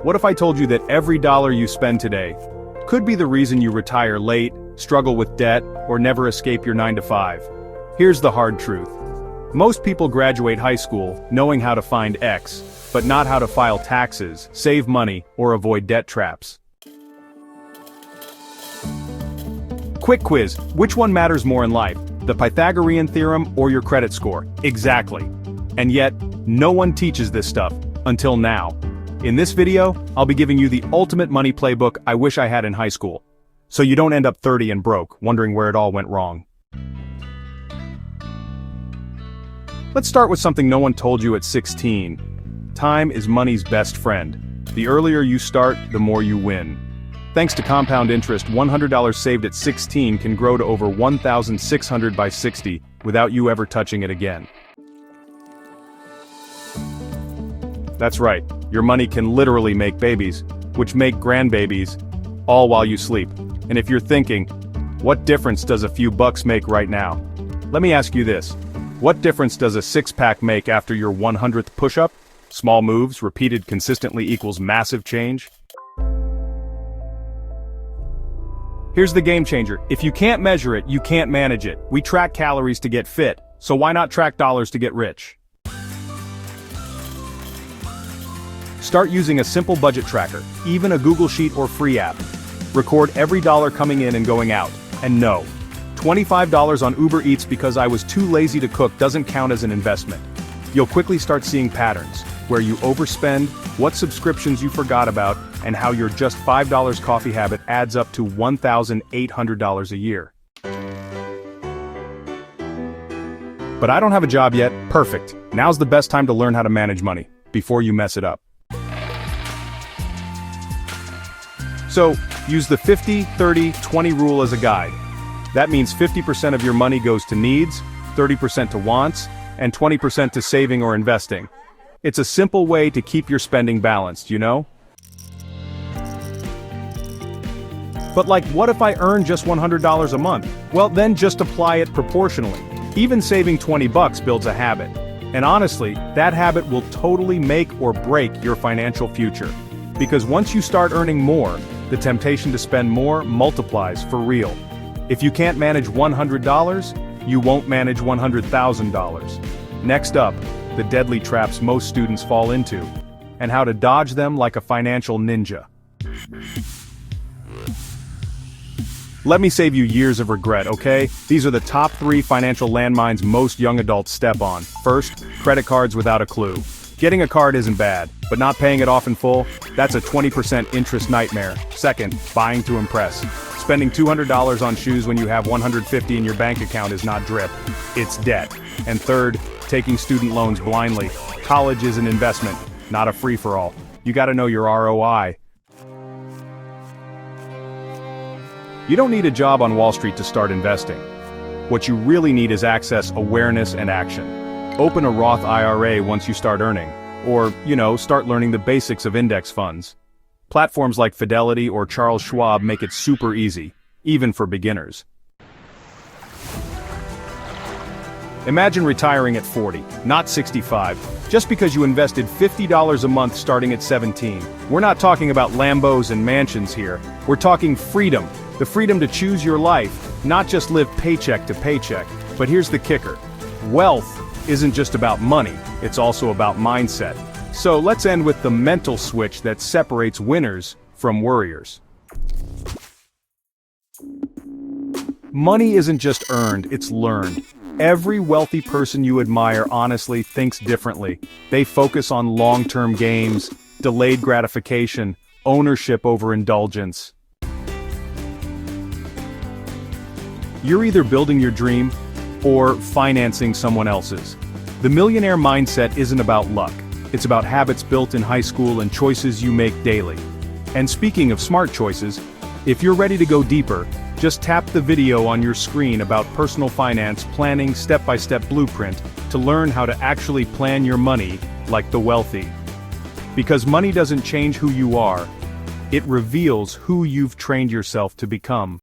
What if I told you that every dollar you spend today could be the reason you retire late, struggle with debt, or never escape your 9-to-5? Here's the hard truth. Most people graduate high school knowing how to find X, but not how to file taxes, save money, or avoid debt traps. Quick quiz, which one matters more in life, the Pythagorean theorem or your credit score? Exactly. And yet, no one teaches this stuff, until now. In this video, I'll be giving you the ultimate money playbook I wish I had in high school, so you don't end up 30 and broke, wondering where it all went wrong. Let's start with something no one told you at 16. Time is money's best friend. The earlier you start, the more you win. Thanks to compound interest, $100 saved at 16 can grow to over $1,600 by 60 without you ever touching it again. That's right, your money can literally make babies, which make grandbabies, all while you sleep. And if you're thinking, what difference does a few bucks make right now? Let me ask you this. What difference does a six-pack make after your 100th push-up? Small moves, repeated consistently equals massive change? Here's the game changer. If you can't measure it, you can't manage it. We track calories to get fit, so why not track dollars to get rich? Start using a simple budget tracker, even a Google Sheet or free app. Record every dollar coming in and going out. And no, $25 on Uber Eats because I was too lazy to cook doesn't count as an investment. You'll quickly start seeing patterns, where you overspend, what subscriptions you forgot about, and how your just $5 coffee habit adds up to $1,800 a year. But I don't have a job yet. Perfect. Now's the best time to learn how to manage money, before you mess it up. So, use the 50-30-20 rule as a guide. That means 50% of your money goes to needs, 30% to wants, and 20% to saving or investing. It's a simple way to keep your spending balanced, you know? But what if I earn just $100 a month? Well, then just apply it proportionally. Even saving 20 bucks builds a habit. And honestly, that habit will totally make or break your financial future. Because once you start earning more, the temptation to spend more multiplies for real. If you can't manage $100, you won't manage $100,000. Next up, the deadly traps most students fall into, and how to dodge them like a financial ninja. Let me save you years of regret, okay? These are the top 3 financial landmines most young adults step on. First, credit cards without a clue. Getting a card isn't bad, but not paying it off in full, that's a 20% interest nightmare. Second, buying to impress. Spending $200 on shoes when you have $150 in your bank account is not drip, it's debt. And third, taking student loans blindly. College is an investment, not a free-for-all. You gotta know your ROI. You don't need a job on Wall Street to start investing. What you really need is access, awareness, and action. Open a Roth IRA once you start earning. Or, start learning the basics of index funds. Platforms like Fidelity or Charles Schwab make it super easy, even for beginners. Imagine retiring at 40, not 65, just because you invested $50 a month starting at 17. We're not talking about Lambos and mansions here. We're talking freedom. The freedom to choose your life, not just live paycheck to paycheck. But here's the kicker. Wealth isn't just about money, it's also about mindset. So let's end with the mental switch that separates winners from worriers. Money isn't just earned, it's learned. Every wealthy person you admire honestly thinks differently. They focus on long-term gains, delayed gratification, ownership over indulgence. You're either building your dream or financing someone else's. The millionaire mindset isn't about luck. It's about habits built in high school and choices you make daily. And speaking of smart choices, if you're ready to go deeper, just tap the video on your screen about personal finance planning step-by-step blueprint to learn how to actually plan your money like the wealthy. Because money doesn't change who you are, it reveals who you've trained yourself to become.